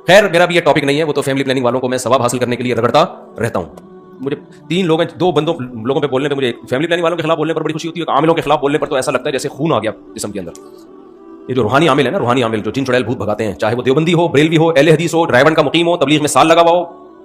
خیر میرا بھی یہ ٹاپک نہیں ہے, وہ تو فیملی پلاننگ والوں کو میں ثواب حاصل کرنے کے لیے رگڑتا رہتا ہوں. مجھے 3 لوگ ہیں, 2 لوگوں پہ بولنے پہ مجھے فیملی پلاننگ والوں کے خلاف بولنے پر بڑی خوشی ہوتی ہے, عاملوں کے خلاف بولنے پر تو ایسا لگتا ہے جیسے خون آ گیا جسم کے اندر. یہ جو روحانی عامل ہے نا, روحانی عامل جو جن چڑیل بھوت بھگاتے ہیں, چاہے وہ دیوبندی ہو, بریلوی ہو, اہل حدیث ہو, ڈرائیون کا مقیم ہو, تبلیغ میں سال لگا ہوا ہو,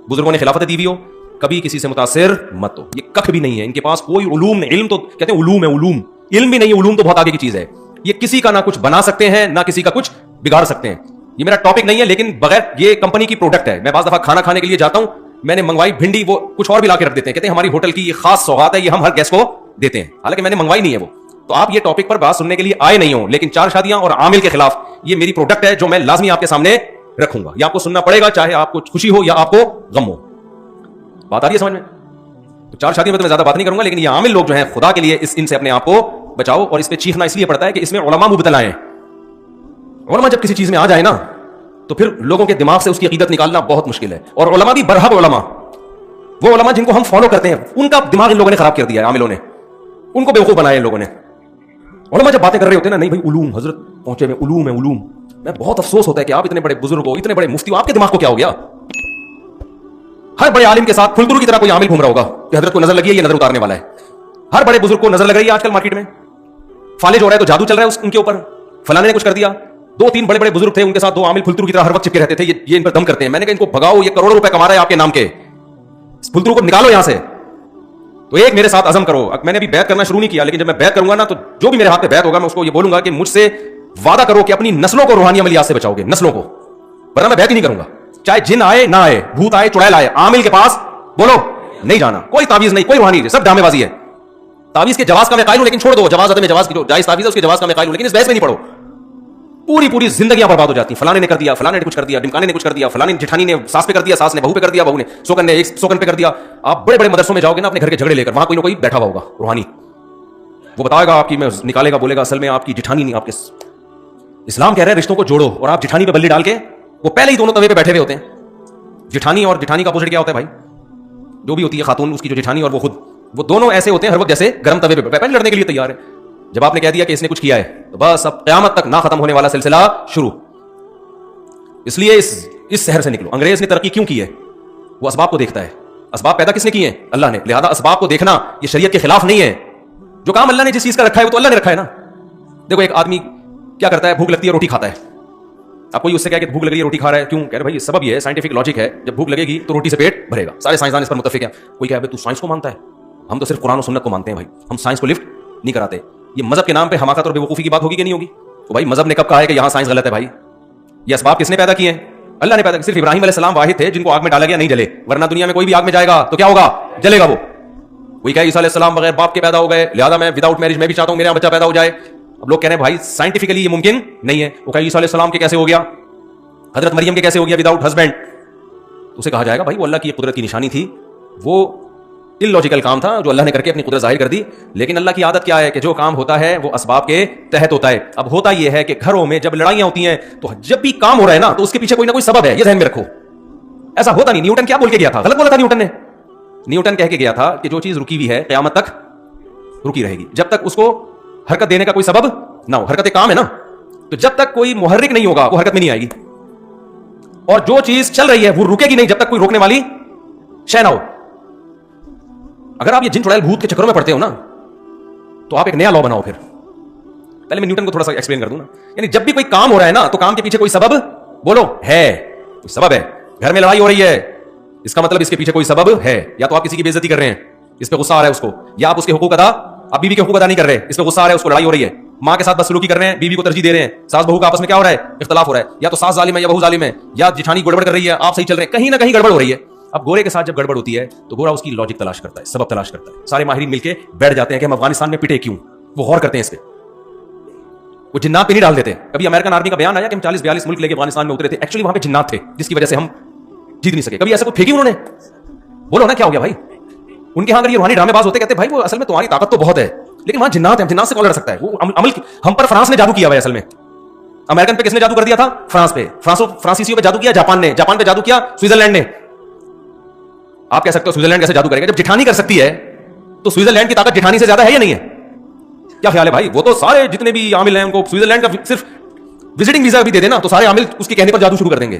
بزرگوں نے خلافت دی ہوئی ہو, کبھی کسی سے متاثر مت ہو. یہ کخ بھی نہیں ہے ان کے پاس, کوئی علوم نہیں. علم تو کہتے ہیں علوم ہے, علوم علم بھی نہیں ہے, علوم تو بہت آگے کی چیز ہے. یہ کسی کا نہ کچھ بنا سکتے ہیں نہ کسی کا کچھ بگاڑ سکتے ہیں. یہ میرا ٹاپک نہیں ہے, لیکن بغیر یہ کمپنی کی پروڈکٹ ہے. میں بعض دفعہ کھانا کھانے کے لیے جاتا ہوں, میں نے منگوائی بھنڈی, وہ کچھ اور بھی لا کے رکھ دیتے ہیں, کہتے ہیں ہماری ہوٹل کی یہ خاص سوغات ہے, یہ ہم ہر گیسٹ کو دیتے ہیں, حالانکہ میں نے منگوائی نہیں ہے وہ. تو آپ یہ ٹاپک پر بات سننے کے لیے آئے نہیں ہوں, لیکن 4 شادیاں اور عامل کے خلاف یہ میری پروڈکٹ ہے جو میں لازمی آپ کے سامنے رکھوں گا. یہ آپ کو سننا پڑے گا, چاہے آپ کو خوشی ہو یا آپ کو غم ہو. بات آ رہی ہے سمجھ میں؟ تو 4 شادیوں میں تو میں زیادہ بات نہیں کروں گا, لیکن یہ عامل لوگ جو ہیں خدا کے لیے ان سے اپنے آپ کو بچاؤ. اور اس پہ چیخنا اس لیے پڑتا ہے کہ اس میں علماء مبتلا ہیں. علماء جب کسی چیز میں آ جائے نا تو پھر لوگوں کے دماغ سے اس کی عقیدت نکالنا بہت مشکل ہے. اور علماء بھی برحق علماء, وہ علماء جن کو ہم فالو کرتے ہیں, ان کا دماغ ان لوگوں نے خراب کر دیا ہے, عاملوں نے ان کو بیوقوف بنایا ان لوگوں نے. علماء جب باتیں کر رہے ہوتے ہیں نا, نہیں بھائی علوم, حضرت پہنچے میں علوم ہے علوم, میں بہت افسوس ہوتا ہے کہ آپ اتنے بڑے بزرگ ہو, اتنے بڑے مفتی ہو, آپ کے دماغ کو کیا ہو گیا؟ ہر بڑے عالم کے ساتھ پھلترو کی طرح کوئی عامل گھوم رہا ہوگا کہ حضرت کو نظر لگی ہے, یہ نظر اتارنے والا ہے. ہر بڑے بزرگ کو نظر لگ رہی ہے آج کل مارکیٹ میں, فالج ہو رہا ہے تو جادو چل رہا ہے ان کے اوپر, فلانے نے کچھ کر دیا. 2-3 بڑے بزرگ تھے, ان کے ساتھ 2 عامل پھلترو کی طرح ہر وقت چپکے رہتے تھے, یہ ان پر دم کرتے ہیں. میں نے کہا ان کو بھگاؤ, یہ کروڑوں روپے کما رہا ہے آپ کے نام کے, اس پھلترو کو نکالو یہاں سے. تو ایک میرے ساتھ عزم کرو. میں نے ابھی بیعت کرنا شروع نہیں کیا, لیکن جب میں بیعت کروں گا نا تو جو بھی میرے ہاتھ پہ بیعت ہوگا میں اس کو یہ بولوں گا کہ مجھ سے وعدہ کرو کہ اپنی نسلوں کو روحانی عملیات سے بچاؤ گے, نسلوں کو, ورنہ میں بیعت ہی نہیں کروں گا. چاہے جن آئے نہ آئے, بھوت آئے چڑیل آئے, عامل کے پاس بولو نہیں جانا. کوئی تعویذ نہیں, کوئی روحانی, سب ڈرامے بازی ہے. تعویذ کے جواز کا میں قائل ہوں, لیکن چھوڑ دو. جواز عدم جواز کی جو جائز تعویذ ہے اس کے جواز کا میں قائل ہوں, لیکن اس بحث میں نہیں پڑھو. پوری زندگیاں برباد ہو جاتی ہیں. فلانے نے کر دیا, فلانے نے کچھ کر دیا, ڈمکانے نے کچھ کر دیا, فلانے جٹھانی نے ساس پہ کر دیا, ساس نے بہو پہ کر دیا, بہو نے سوکن نے ایک سوکن پہ کر دیا. آپ بڑے مدرسوں میں جاؤ گے نا اپنے گھر کے جھگڑے لے کر, وہاں کوئی نہ کوئی بیٹھا ہوا ہوگا روحانی, وہ بتائے گا آپ کی, میں نکالے گا, بولے گا اصل میں آپ کی جٹھانی نہیں, آپ کے اسلام کہہ رہے ہیں رشتوں کو جوڑو, اور آپ جٹھانی پہ بلی ڈال کے, وہ پہلے ہی دونوں توے پہ بیٹھے ہوئے ہوتے ہیں. جٹھانی اور جٹھانی کا اپوزٹ کیا ہوتا ہے بھائی؟ جو بھی ہوتی ہے خاتون, اس کی جو جٹھانی اور وہ خود, وہ دونوں ایسے ہوتے ہیں ہر وقت جیسے گرم توے پہ پہلے لڑنے کے لیے تیار ہے. جب آپ نے کہہ دیا کہ اس نے کچھ کیا ہے تو بس اب قیامت تک نہ ختم ہونے والا سلسلہ شروع. اس لیے اس شہر سے نکلو. انگریز نے ترقی کیوں کی ہے؟ وہ اسباب کو دیکھتا ہے. اسباب پیدا کس نے کیے ہیں؟ اللہ نے. لہذا اسباب کو دیکھنا یہ شریعت کے خلاف نہیں ہے. جو کام اللہ نے جس چیز کا رکھا ہے وہ تو اللہ نے رکھا ہے نا. دیکھو ایک آدمی کیا کرتا ہے, بھوک لگتی ہے روٹی کھاتا ہے. آپ کوئی اس سے کہا کہ بھوک لگ رہی ہے روٹی کھا رہا ہے, کیوں؟ کہہ رہے بھائی سبب یہ ہے, سائنٹیفک لاجک ہے, جب بھوک لگے گی تو روٹی سے پیٹ بھرے گا. سارے سائنسدان اس پر متفق ہیں. کوئی کہے تو سائنس کو مانتا ہے, ہم تو صرف قرآن و سنت کو مانتے ہیں بھائی, ہم سائنس کو لفٹ نہیں کراتے. یہ مذہب کے نام پہ حماقت اور بیوقوفی کی بات ہوگی کہ نہیں ہوگی؟ تو بھائی مذہب نے کب کہا ہے کہ یہاں سائنس غلط ہے بھائی؟ یہ اسباب کس نے پیدا کیے ہیں؟ اللہ نے پیدا کیے. صرف ابراہیم علیہ السلام واحد تھے جن کو آگ میں ڈالا گیا, نہیں جلے, ورنہ دنیا میں کوئی بھی آگ میں جائے گا تو کیا ہوگا؟ جلے گا وہ. کوئی کہے عیسیٰ علیہ السلام بغیر باپ کے پیدا ہو گئے, لہٰذا میں وداؤٹ میرج میں بھی چاہتا ہوں میرا بچہ پیدا ہو جائے. اب لوگ کہہ رہے ہیں بھائی سائنٹیفکلی یہ ممکن نہیں ہے. وہ کہے عیسیٰ علیہ السلام کے کیسے ہو گیا, حضرت مریم کے کیسے ہو گیا وداؤٹ ہسبینڈ؟ تو اسے کہا جائے گا بھائی وہ اللہ کی قدرت کی نشانی تھی, وہ illogical کام تھا جو اللہ نے کر کے اپنی قدرت ظاہر کر دی. لیکن اللہ کی عادت کیا ہے کہ جو کام ہوتا ہے وہ اسباب کے تحت ہوتا ہے. اب ہوتا یہ ہے کہ گھروں میں جب لڑائیاں ہوتی ہیں تو جب بھی کام ہو رہا ہے نا تو اس کے پیچھے کوئی نہ کوئی سبب ہے, یہ ذہن میں رکھو. ایسا ہوتا نہیں. نیوٹن کیا بول کے گیا تھا؟ غلط بولا تھا نیوٹن نے. نیوٹن کہہ کے گیا تھا کہ جو چیز رکی ہوئی ہے قیامت تک رکی رہے گی, جب تک اس کو حرکت دینے کا کوئی سبب نہ ہو. حرکت کام ہے نا, تو جب تک کوئی محرک نہیں ہوگا وہ حرکت میں نہیں آئے گی. اور جو چیز چل رہی ہے وہ رکے گی نہیں جب تک کوئی روکنے والی شے نہ ہو. اگر آپ یہ جن چڑیل بھوت کے چکروں میں پڑتے ہو نا تو آپ ایک نیا لا بناؤ. پھر پہلے میں نیوٹن کو تھوڑا سا ایکسپلین کر دوں نا. یعنی جب بھی کوئی کام ہو رہا ہے نا تو کام کے پیچھے کوئی سبب بولو ہے, کوئی سبب ہے. گھر میں لڑائی ہو رہی ہے, اس کا مطلب اس کے پیچھے کوئی سبب ہے. یا تو آپ کسی کی بے عزتی کر رہے ہیں, اس پہ غصہ آ رہا ہے اس کو, یا آپ اس کے حقوق ادا, آپ بیوی کے حقوق ادا نہیں کر رہے, اس پہ غصہ آ رہا ہے, اس کو لڑائی ہو رہی ہے. ماں کے ساتھ بدسلوکی کر رہے ہیں, بیوی کو ترجیح دے رہے ہیں, ساس بہو کا آپس میں کیا ہو رہا ہے, اختلاف ہو رہا ہے. یا تو ساس ظالم ہے یا بہو ظالم ہے, یا جٹھانی گڑبڑ کر رہی ہے, آپ صحیح چل رہے ہیں, کہیں نہ کہیں گڑبڑ ہو رہی ہے. اب گورے کے ساتھ جب گڑبڑ ہوتی ہے تو گورا اس کی لاجک تلاش کرتا ہے, سبب تلاش کرتا ہے. سارے ماہرین مل کے بیٹھ جاتے ہیں کہ ہم افغانستان میں پٹے کیوں, وہ غور کرتے ہیں اس پہ. وہ جنات پہ نہیں ڈال دیتے. کبھی امریکن آرمی کا بیان آیا کہ ہم 40-42 ملک لے کے افغانستان میں اترے تھے, ایکچولی وہاں پہ جنات تھے جس کی وجہ سے ہم جیت نہیں سکے. کبھی ایسا کوئی پھینکی انہوں نے؟ بولو نا کیا ہو گیا بھائی. ان کے یہاں اگر یہ روحانی ڈرامے باز ہوتے کہتے بھائی وہ اصل میں تمہاری طاقت تو بہت ہے لیکن وہاں جنات ہیں, جنات سے کون لڑ سکتا ہے. وہ عمل ہم پر فرانس نے جادو کیا ہوا ہے. اصل میں امریکن پہ کس نے جادو کر دیا تھا؟ فرانس پہ. فرانسیسیوں پہ جادو کیا جاپان نے, جاپان پہ جادو کیا سوئٹزرلینڈ نے. آپ کہہ سکتے ہو سوئٹزرلینڈ کیسے جادو کرے گا؟ جب جٹھانی کر سکتی ہے تو سوئٹزرلینڈ کی طاقت جٹھانی سے زیادہ ہے یا نہیں ہے؟ کیا خیال ہے بھائی؟ وہ تو سارے جتنے بھی عامل ہیں ان کو سوئٹزرلینڈ کا صرف وزٹنگ ویزا بھی دے دینا تو سارے عامل اس کے کہنے پر جادو شروع کر دیں گے.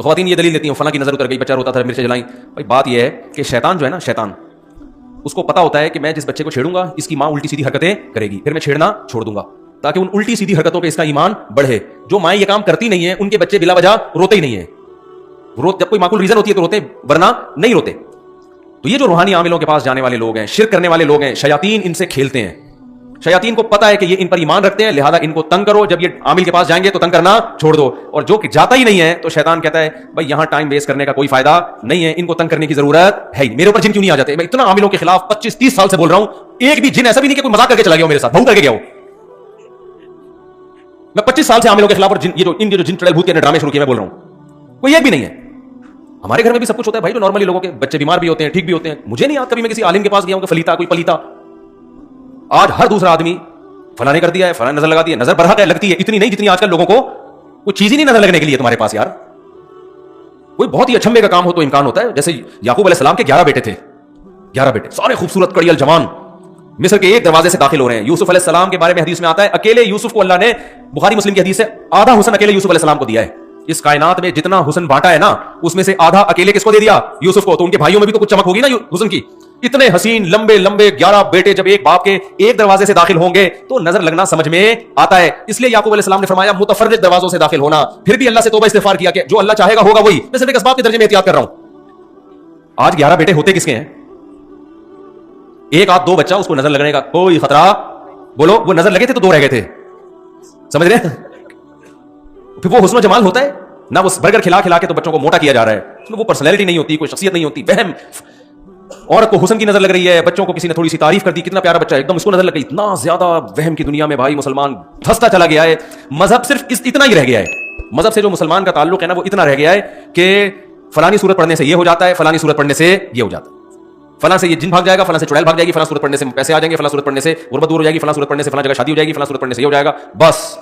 تو خواتین یہ دلیل دیتی ہیں فلاں کی نظر اتر گئی, بچہ روتا تھا, مرچیں جلائیں. بھائی بات یہ ہے کہ شیطان جو ہے نا, شیطان اس کو پتا ہوتا ہے کہ میں جس بچے کو چھیڑوں گا اس کی ماں الٹی سیدھی حرکتیں کرے گی, پھر میں چھیڑنا چھوڑ دوں گا تاکہ ان الٹی سیدھی حرکتوں پہ اس کا ایمان بڑھے. جو مائیں یہ کام کرتی نہیں ہیں ان کے بچے بلا وجہ روتے ہی نہیں ہیں. جب کوئی معقول ریزن ہوتی ہے تو روتے, ورنہ نہیں روتے. تو یہ جو روحانی عاملوں کے پاس جانے والے لوگ ہیں, شرک کرنے والے لوگ ہیں, شیاطین ان سے کھیلتے ہیں. شیاطین کو پتا ہے کہ یہ ان پر ایمان رکھتے ہیں, لہذا ان کو تنگ کرو. جب یہ عامل کے پاس جائیں گے تو تنگ کرنا چھوڑ دو, اور جو کہ جاتا ہی نہیں ہے تو شیطان کہتا ہے بھائی یہاں ٹائم ویسٹ کرنے کا کوئی فائدہ نہیں ہے, ان کو تنگ کرنے کی ضرورت ہے ہی. میرے اوپر جن کیوں نہیں آ جاتے؟ میں اتنا عاملوں کے خلاف 25-30 سال سے بول رہا ہوں, ایک بھی جن ایسا بھی نہیں کہ کوئی مذاق کر کے چلا گیا ہو میرے ساتھ, بہو کر کے گیا ہو. میں 25 سال سے عاملوں کے خلاف, اور ان کے جو جن چڑیل بھوت کے ڈرامے شروع کیے میں بول رہا ہوں, کوئی ایک بھی نہیں ہے. ہمارے گھر میں بھی سب کچھ ہوتا ہے بھائی, جو نارملی لوگوں کے بچے بیمار بھی ہوتے ہیں, ٹھیک بھی ہوتے ہیں. مجھے نہیں یاد کبھی میں کسی عالم کے پاس گیا ہوں کہ فلیتا کوئی پلیتا. آج ہر دوسرا آدمی فلاں نے کر دیا ہے, فلاں نظر لگا دی ہے. نظر برحق ہے, لگتی ہے, اتنی نہیں جتنی آج کل لوگوں کو کوئی چیز ہی نہیں نظر لگنے کے لیے تمہارے پاس. یار کوئی بہت ہی اچھمبے کا کام ہو تو امکان ہوتا ہے. جیسے یعقوب علیہ السلام کے 11 بیٹے تھے, 11 بیٹے سارے خوبصورت کڑیل جوان, مصر کے ایک دروازے سے داخل ہو رہے ہیں. یوسف علیہ السلام کے بارے میں حدیث میں آتا ہے اکیلے یوسف کو اللہ نے, بخاری مسلم کی حدیث ہے, آدھا حسن اکیلے یوسف علیہ السلام کو دیا ہے. اس کائنات میں جتنا حسن بانٹا ہے نا, اس میں سے آدھا اکیلے کس کو دے دیا؟ یوسف کو. تو ان کے بھائیوں میں بھی تو کچھ چمک ہوگی نا حسن کی. اتنے حسین لمبے لمبے 11 بیٹے جب ایک باپ کے ایک دروازے سے داخل ہوں گے تو نظر لگنا سمجھ میں آتا ہے. اس لیے یعقوب علیہ السلام نے فرمایا متفرق دروازوں سے داخل ہونا. پھر بھی اللہ سے توبہ استغفار کیا کہ جو اللہ چاہے گا ہوگا وہی. میں صرف ایک اسباب کے درجے میں احتیاط کر رہا ہوں. آج 11 بیٹے ہوتے کس کے ہیں؟ ایک آدھ دو بچہ, اس کو نظر لگنے کا کوئی خطرہ, بولو وہ نظر لگے تھے تو 2 رہ گئے تھے, سمجھ رہے ہیں؟ پھر وہ حسن و جمال ہوتا ہے نہ, وہ برگر کھلا کھلا کے تو بچوں کو موٹا کیا جا رہا ہے. اس میں وہ پرسنالٹی نہیں ہوتی, کوئی شخصیت نہیں ہوتی. وہم, عورت کو حسن کی نظر لگ رہی ہے, بچوں کو کسی نے تھوڑی سی تعریف کر دی, کتنا پیارا بچہ ہے, ایک دم اس کو نظر لگ گئی. اتنا زیادہ وہم کی دنیا میں بھائی مسلمان دھستا چلا گیا ہے. مذہب صرف اتنا ہی رہ گیا ہے. مذہب سے جو مسلمان کا تعلق ہے نا وہ اتنا رہ گیا ہے کہ فلانی صورت پڑھنے سے یہ ہو جاتا ہے, فلانی صورت پڑھنے سے یہ ہو جاتا ہے, فلاں سے یہ جن بھاگ جائے گا, فلاں سے چڑیل بھاگ جائے گی, فلاں صورت پڑھنے سے پیسے آ جائیں گے, فلاں صورت پڑھنے سے غربت دور ہو جائے گی, فلاں صورت پڑھنے سے فلاں جگہ شادی ہو جائے گی, فلاں صورت پڑھنے سے یہ ہو جائے گا. بس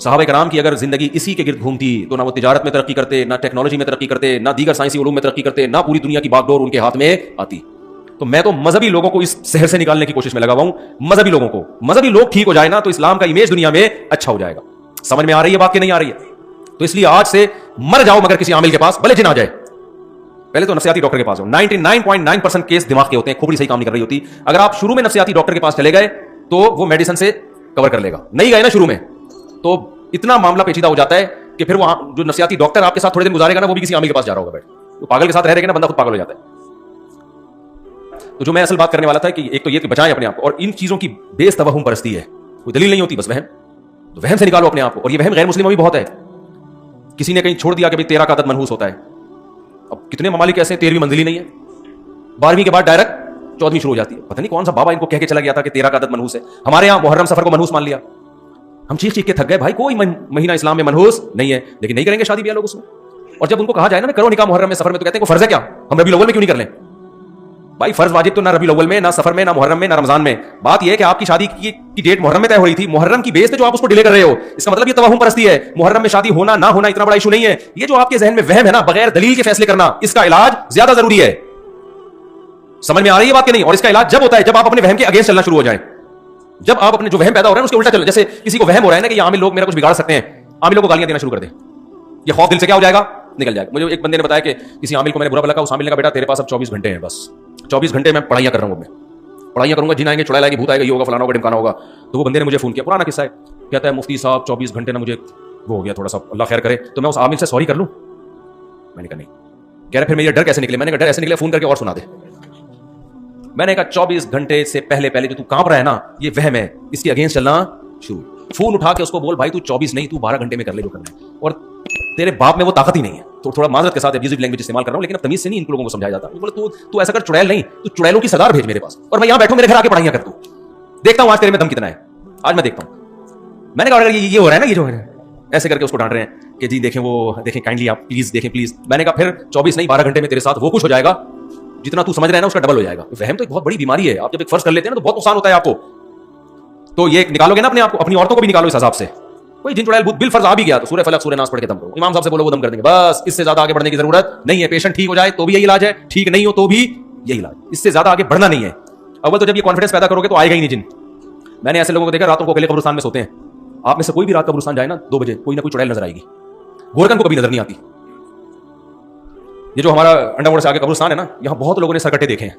صحابہ کرام کی اگر زندگی اسی کے گرد گھومتی تو نہ وہ تجارت میں ترقی کرتے, نہ ٹیکنالوجی میں ترقی کرتے, نہ دیگر سائنسی علوم میں ترقی کرتے, نہ پوری دنیا کی باغ ڈور ان کے ہاتھ میں آتی. تو میں تو مذہبی لوگوں کو اس شہر سے نکالنے کی کوشش میں لگا ہوا ہوں. مذہبی لوگوں کو, مذہبی لوگ ٹھیک ہو جائے نا تو اسلام کا امیج دنیا میں اچھا ہو جائے گا. سمجھ میں آ رہی ہے بات کہ نہیں آ رہی ہے؟ تو اس لیے آج سے مر جاؤ مگر کسی عامل کے پاس, بھلے جن آ جائے. پہلے تو نفسیاتی ڈاکٹر کے پاس ہو. 99.9% کیس دماغ کے ہوتے ہیں, کھوپڑی صحیح کام نہیں کر رہی ہوتی. اگر آپ شروع میں نفسیاتی ڈاکٹر کے پاس چلے گئے تو وہ میڈیسن سے کور کر لے گا. نہیں گئے نا شروع میں تو اتنا معاملہ پیچیدہ ہو جاتا ہے کہ پھر وہ جو نفسیاتی ڈاکٹر آپ کے ساتھ تھوڑے دن گزارے گا نا, وہ بھی کسی عامل کے پاس جا رہا ہوگا بیٹھ. تو پاگل کے ساتھ رہ رہے نا, بندہ خود پاگل ہو جاتا ہے. تو جو میں اصل بات کرنے والا تھا کہ ایک تو یہ کہ بچائیں اپنے آپ کو, اور ان چیزوں کی بیس توہم پرستی ہے, کوئی دلیل نہیں ہوتی, بس وہم. تو وہم سے نکالو اپنے آپ کو. اور یہ وہم غیر مسلموں میں بھی بہت ہے. کسی نے کہیں چھوڑ دیا کہ بھائی 13 کا عدد منحوس ہوتا ہے. اب کتنے ممالک ایسے ہیں 13ویں منزل ہی نہیں ہے, 12ویں کے بعد ڈائریکٹ 14ویں شروع ہو جاتی ہے. پتہ نہیں کون سا بابا ان کو کہہ کے چلا گیا تھا کہ 13 کا عدد منحوس ہے. ہمارے یہاں محرم سفر کو منحوس مان لیا. ہم چیخ چیخ کے تھک گئے بھائی, کوئی مہینہ اسلام میں منحوس نہیں ہے, لیکن نہیں کریں گے شادی بیاہ لوگ اس میں. اور جب ان کو کہا جائے نا کرو نکاح محرم میں سفر میں, تو کہتے ہیں کہ فرض ہے کیا, ہم ربیع الاول میں کیوں نہیں کر لیں؟ بھائی فرض واجب تو نہ ربیع الاول میں, نہ سفر میں, نہ محرم میں, نہ رمضان میں. بات یہ ہے کہ آپ کی شادی کی ڈیٹ محرم میں طے ہو رہی تھی, محرم کی بیس پہ جو آپ اس کو ڈیلے کر رہے ہو, اس کا مطلب یہ توہم پرستی ہے. محرم میں شادی ہونا نہ ہونا اتنا بڑا ایشو نہیں ہے. یہ جو آپ کے ذہن میں وہم ہے نا, بغیر دلیل کے فیصلے کرنا, اس کا علاج زیادہ ضروری ہے. سمجھ میں آ رہی ہے بات کہ نہیں؟ اور اس کا علاج جب ہوتا ہے جب آپ اپنے وہم کے اگینسٹ چلنا شروع ہو جائیں. جب آپ اپنے جو وہم پیدا ہو رہا ہے اس کے الٹا چل, جیسے کسی کو وہم ہو رہا ہے نا کہ یہ عامل لوگ میرا کچھ بگاڑ سکتے ہیں, عاملوں کو گالیاں دینا شروع کر دیں. یہ خوف دل سے کیا ہو جائے گا, نکل جائے گا. مجھے ایک بندے نے بتایا کہ کسی عامل کو میں نے برا بلا کہا, اس عامل نے کہا بیٹا تیرے پاس اب 24 گھنٹے ہیں, بس 24 گھنٹے میں پڑھائیاں کر رہا ہوں. میں پڑھائیاں کروں گا, جن آئیں گے, چڑیل آئے گی, بھوت آئے گا, یہ ہوگا, فلانا ہوگا, ڈمکانا ہوگا. تو وہ بندے نے مجھے فون کیا, پرانا قصہ ہے, کہتا ہے مفتی صاحب 24 گھنٹے نا مجھے وہ ہو گیا تھوڑا سا, اللہ خیر کرے, تو میں اس عامل سے سوری کر لوں. میں نے کہا نہیں. کہہ رہے پھر میرا ڈر کیسے نکلے؟ میں نے کہا ڈر ایسے نکلے, فون کر کے اور سنا دے. میں نے کہا 24 گھنٹے سے پہلے جو تو کانپ رہا ہے نا, یہ وہم ہے, اس کے اگینسٹ چلنا شروع. فون اٹھا کے اس کو بول بھائی تو 24 نہیں, تو 12 گھنٹے میں کر لے جو کرنا ہے, اور تیرے باپ میں وہ طاقت ہی نہیں ہے. تو تھوڑا معذرت کے ساتھ ابیوزو لینگویج استعمال کر رہا ہوں, لیکن اب تمیز سے نہیں ان لوگوں کو سمجھایا جاتا. بولے تو ایسا کر, چڑیل نہیں, تو چڑیلوں کی سردار بھیج میرے پاس, اور میں یہاں بیٹھوں, میرے گھر آ کے پڑھائیاں کر دوں, دیکھتا ہوں آج تیرے میں دم کتنا ہے, آج میں دیکھتا ہوں. میں نے کہا اگر یہ ہو رہا ہے نا, یہ جو ہے ایسے کر کے اس کو ڈانٹ رہے ہیں کہ جی دیکھیں وہ دیکھیں کائنڈلی آپ پلیز دیکھیں پلیز. میں نے کہا پھر 24 نہیں 12 گھنٹے میں تیرے ساتھ وہ کچھ ہو جائے گا جتنا تو سمجھ رہا ہے نا اس کا ڈبل ہو جائے گا. وہم تو ایک بہت بڑی بیماری ہے. آپ جب ایک فرض کر لیتے ہیں نا تو بہت نقصان ہوتا ہے آپ کو. تو یہ نکالو گے نا اپنے آپ کو, اپنی عورتوں کو بھی نکالو اس عذاب سے. کوئی جن چڑیل بل فرض آ بھی گیا تو سورہ فلق سورہ ناس پڑھ کے دم کرو, امام صاحب سے بولو وہ دم کر دیں گے, بس اس سے زیادہ آگے بڑھنے کی ضرورت نہیں ہے. پیشنٹ ٹھیک ہو جائے تو بھی یہی علاج ہے, ٹھیک نہیں ہو تو بھی یہی علاج, اس سے زیادہ آگے بڑھنا نہیں ہے. اول تو جب یہ کانفیڈنس پیدا کرو گے تو آئے گا ہی نہیں جن. میں نے ایسے لوگوں کو دیکھا راتوں کو اکیلے قبرستان میں سوتے ہیں. آپ میں سے کوئی بھی رات قبرستان جائے نا 2 بجے, کوئی نہ کوئی چڑیل نظر آئے گی. گورکن کو کبھی نظر نہیں آتی, یہ جو ہمارا انڈرورلڈ سے آگے قبرستان ہے نا, یہاں بہت لوگوں نے سرکٹے دیکھے ہیں.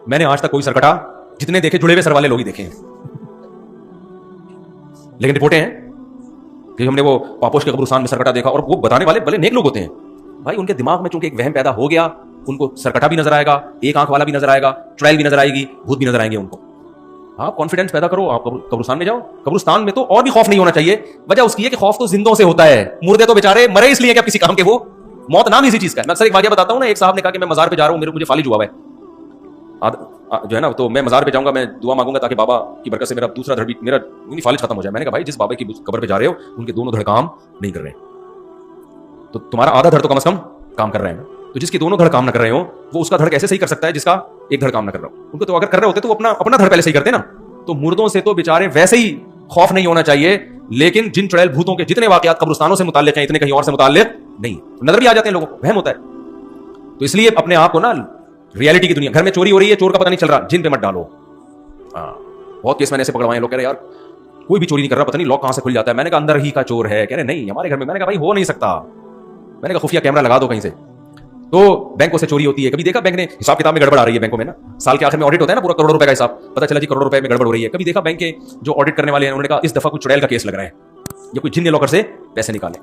میں نے آج تک کوئی سرکٹا جتنے دیکھے جڑے ہوئے سر والے لوگ ہی دیکھے ہیں, لیکن رپورٹیں ہیں کہ ہم نے وہ پاپوش کے قبرستان میں سرکٹا دیکھا, اور وہ بتانے والے بھلے نیک لوگ ہوتے ہیں بھائی, ان کے دماغ میں چونکہ ایک وہم پیدا ہو گیا, ان کو سرکٹا بھی نظر آئے گا, ایک آنکھ والا بھی نظر آئے گا, چڑیل بھی نظر آئے گی, بھوت بھی نظر آئیں گے ان کو. آپ کانفیڈنس پیدا کرو, آپ قبرستان میں جاؤ. قبرستان میں تو اور بھی خوف نہیں ہونا چاہیے, وجہ اس کی ہے کہ خوف تو زندوں سے ہوتا ہے, مردے تو بیچارے مرے اس لیے کہ اب کسی کام کے, وہ موت نام اسی چیز کا ہے. میں اکثر ایک واقعہ بتاتا ہوں نا, ایک صاحب نے کہا کہ میں مزار پہ جا رہا ہوں, مجھے فالج ہوا ہے جو ہے نا, تو میں مزار پہ جاؤں گا, میں دعا مانگوں گا تاکہ بابا کی برکت سے میرا دوسرا دھڑ بھی, میرا فالج ختم ہو جائے. میں نے کہا بھائی جس بابا کی قبر پہ جا رہے ہو ان کے دونوں دھڑ کام نہیں کر رہے, تو تمہارا آدھا دھڑ تو کم از کم کام کر رہے ہیں. تو جس کے دونوں دھڑ کام نہ کر رہے ہو, وہ اس کا دھڑ کیسے صحیح کر سکتا ہے جس کا ایک دھڑ کام نہ کر رہا ہو. ان کو تو اگر کر رہے ہوتے تو اپنا دھڑ پہلے صحیح کرتے نا. تو مردوں سے تو بیچارے ویسے ہی خوف نہیں ہونا چاہیے, لیکن جن چڑیل بھوتوں کے جتنے واقعات قبرستانوں سے متعلق ہیں, اتنے کہیں اور سے متعلق نہیں. نظر بھی آ جاتے ہیں لوگوں کو, وہم ہوتا ہے. تو اس لیے اپنے آپ کو نا ریالٹی کی دنیا, گھر میں چوری ہو رہی ہے, چور کا پتہ نہیں چل رہا, جن پہ مت ڈالو. بہت کیس میں نے ایسے پکڑوائے, لوگ کہہ رہے یار کوئی بھی چوری نہیں کر رہا, پتہ نہیں لاک کہاں سے کھل جاتا ہے. میں نے کہا اندر ہی کا چور ہے. کہہ رہے نہیں ہمارے گھر میں. میں نے کہا بھائی ہو نہیں سکتا. میں نے کہا خفیہ کیمرہ لگا دو کہیں سے. تو بینکوں سے چوری ہوتی ہے, کبھی دیکھا بینک نے حساب کتاب میں گڑبڑ آ رہی ہے بینکوں میں نا, سال کے آخر میں آڈٹ ہوتا ہے نا, پورا کروڑوں روپے کا حساب, پتہ چلا جی کروڑوں روپے میں گڑبڑ ہو رہی ہے. کبھی دیکھا بینک کے جو آڈٹ کرنے والے ہیں انہوں نے کہا اس دفعہ کچھ چڑیل کا کیس لگ رہا ہے, یا کوئی جن نے لاکر سے پیسے نکالے.